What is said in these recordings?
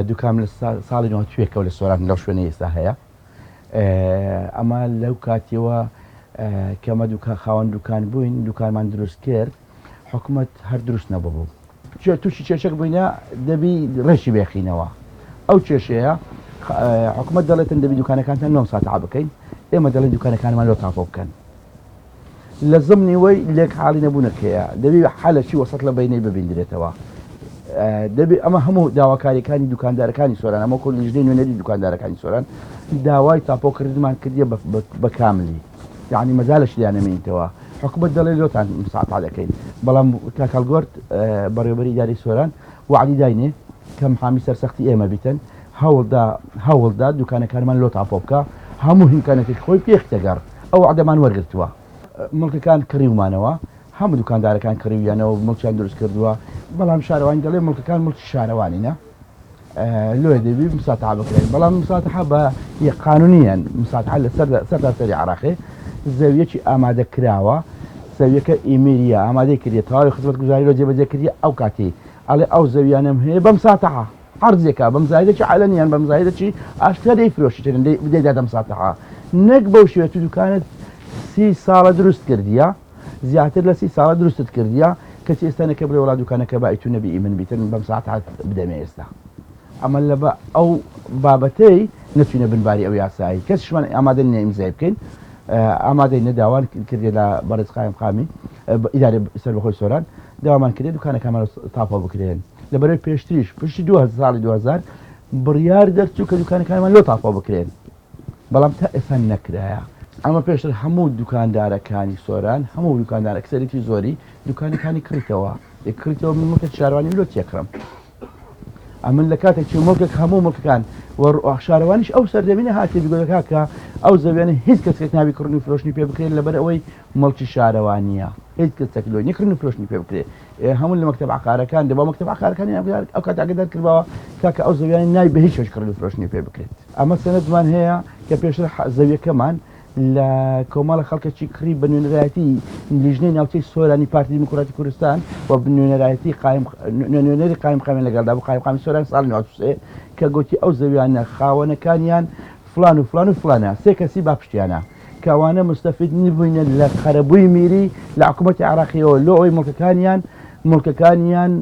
دوکان لە ساڵی 92 لە سۆران لەو شوێنە ئێستا هەیە. ئەمە لەو کاتیەوە کەمە خاوەن دوکان بووین، دوکانمان دروست کرد، حکوومەت هەر دروست نەبوو. تووشی کێشەک بووینە دەبی ڕێشی بێخینەوە. ئەو کێشەیە حکوومەت دەڵێتن دەبی دوکانەکانتان 9 ساعت بکەین، ئێمە دەڵێن دوکانەکانمان لۆ تاپۆ بکەن. لە زمنی وەی لێک حاڵی نەبوونەکەیە دەبی حالەکی وەسەط لە بینەی ببیندرێتەوە. دەبێت ئەمە هەموو داواکاریەکانی دوکاندارەکانی سۆران، ئەمە کۆ لیژنەی نوێنەری دوکاندارەکانی سۆران داوای تاپۆکردمان کردیە بە کاملی، یعنی مەجالش لیان نەمێنیتەوە. حکوومەت دەڵێ لۆتان مساعفا دەکەین، بەڵام کاکەڵگۆرد بەڕێوەبەری ئیدارەی سۆران وعدی داینێ کە محامی سەرسەختی ئێمە بیتن، هەوڵدا دوکانەکانمان لۆ تاپۆ بکە، هەموو هیمکانێکی خۆی پێختەگەڕ. ئەو وعدەمان وەرگرتووە. مڵکەکان کڕیومانەوە، هەموو دوکاندارەکان کڕیویانەوە، مڵکیان دروست کردووە، بەڵام شارەوانی دەڵێ مڵکەکان مڵکی شارەوانینە، لۆ دەبی مساتحا بکرێن، بەڵام مساتحا بە قانونیان مساتحا لە سەرتاسەری عێراقی زەویەکی ئامادە کراوە، زەویەکە ئیمیریە ئامادەی کردێت تەواوی خزمەتگوزاری لۆ جێبەجێ کردی ئەو کاتی ئەڵێ ئەو زەویانم هەیە بەم مساتحا عەرزێکە بەم زایدەکی عەلەنیان بەم زایدەکی ئاشکرا دەیفرۆشیتن بدەیدا دەم مساتحا نەک بەو شێوەیە دوکانت 30 ساڵە دروست کردیە، زیاتر لە 30 ساڵە دروستت کردیە، کەچی ئێستا نەکە بڵێ وڵا دوکانەکە بائی تو نەبی ئیمن بیتن بەم ساتحا بدەمێ ئێستا. ئەمە لە ئەو بابەتەی نەچوینە بنباری ئەو یاسایی، کەسیشمان ئامادە نییە ئیمزای بکەین، ئامادەی نەداوان کردێ لە بەڕێز قایم قامی ئیدارەی سەربەخۆی سۆران داوامان کردێ دوکانەکانمان تاپۆ بکرێن. لەبەرەوەی پێشتریش پشتی 2000 ساڵی 2000 بڕیار دەرچوو کە دوکانەکانمان لۆ تاپۆ بکرێن، بەڵام تا ئێستا نەکرایە. ئەمە پێشتر هەموو دوکاندارەکانی سۆران، هەموو دوکاندارە کسەرێکی زۆری دوکانەکانی کڕیتەوە، کڕیتەوە من مڵکە شارەوانی لۆ تێکڕم. ئەمن لە کاتێکی مڵکێک هەموو مڵکەکان شارەوانیش ئەو سەردەمینە هاتی بگۆدەکە کە ئەو زەویانە هیچ کەسێک ناوی کڕنی فرۆشتنی پێ بکرێن لەبەر ئەوەی مڵکی شارەوانیە، هیچ کەسێک لۆی نەکردن فرۆشتنی پێ بکرێت. هەموو لە مەکتەب عقارەکان دەبا مەکتەب عقارەکانی ئەو کات ئاگادار کردەوە کاکە ئەو زەویانی ناوی بە هیچ کڕنی فرۆشتنی پێ بکرێت. ئەمە سەنەدمان هەیە کە پێشتر زەویەکەمان لە کۆمەڵە خەڵکێکی کڕی بە نوێنەرایەتی لیژنەی ناوچەی سۆرانی پارتی دیموکراتی کوردستان و نوێنەرایەتی نوێنەری قایم قامی لەگەڵدا بوو قایم قامی سۆران ساڵی 93 کە گوتی ئەو زەویانە خاوەنەکانیان فلان و فلان و فلانە سێ کەسی با پشتیانە کەوانە مستەفید نبووینە لە خەرەبووی میری لە حکوومەتی عێراقیەوە لۆ ئەوی مڵکەکانیان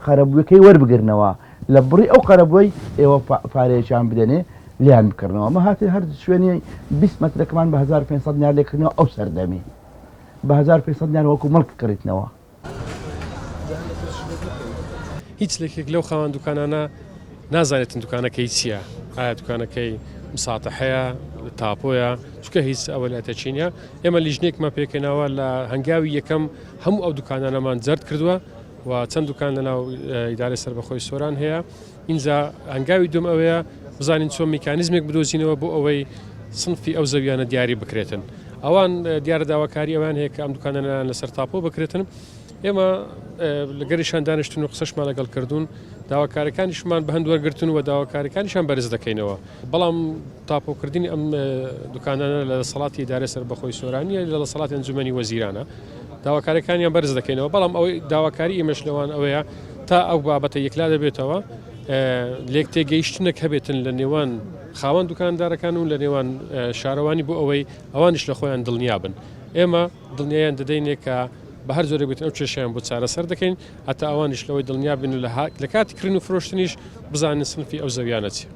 خەرەبوویەکەی وەربگرنەوە لە بڕی ئەو خەرەبووی ئێوە پارەیەکیان بدەنێ لیان بکردنەوە. ئەمە هاتی هەر شوێنی 20 مەترەکەمان بە 1500 دیار لێکردنەوە ئەو سەردەمی بە 1500 دیار وەکو مڵک کڕیتنەوە. هیچ لێکێک لەو خاوەن دوکانانە نازانێتن دوکانەکەی چییە، ئایا دوکانەکەی مساتحەیە تاپۆیە، چکە هیچ ئەوەلاتە چینە. ئێمە لیژنێکمان پێکەناوە لە هەنگاوی یەکەم هەموو ئەو دوکانانەمان جەرد کردووە و چەند دوکان لەناو ئیدارەی سەربەخۆی سۆران هەیە. اینجا هەنگاوی دوم ئەوەیە بزانین چۆن میکانیزمێک بدۆزینەوە بۆ ئەوەی سنفی ئەو زەویانە دیاری بکرێتن. ئەوان دیارە داواکاری ئەوان هەیە کە ئەم دوکانانە لەسەر تاپۆ بکرێتن. ئێمە لەگەریشان دانیشتن و قسەشمان لەگەڵ کردوون، داواکارەکانیشمان بە هەند وەرگرتن و داواکارەکانیشان بەرز دەکەینەوە. بەڵام تاپۆکردنی ئەم دوکانانە لە دەسەڵاتی ئیدارەی سەربەخۆی سۆرانیە لە دەسەڵاتی ئەنجومەنی وەزیرانە، داواکارەکانیان بەرز دەکەینەوە. بەڵام ئەوەی داواکاری ئێمەش لەوان ئەوەیە تا ئەو بابەتە یەکلا دەبێتەوە لێک تێگەیشتنێک هەبێتن لە نێوان خاوەن دوکاندارەکان و لە نێوان شارەوانی بۆ ئەوەی ئەوانش لە خۆیان دڵنیا بن. ئێمە دڵنیایان دەدەینێ کە بە هەر زۆرە بێتن ئەو کێشیان بۆ چارەسەر دەکەین هەتا ئەوانش لەوەی دڵنیا بن و لە کاتی کڕین و فرۆشتنیش بزانین سنفی ئەو زەویانە چیە.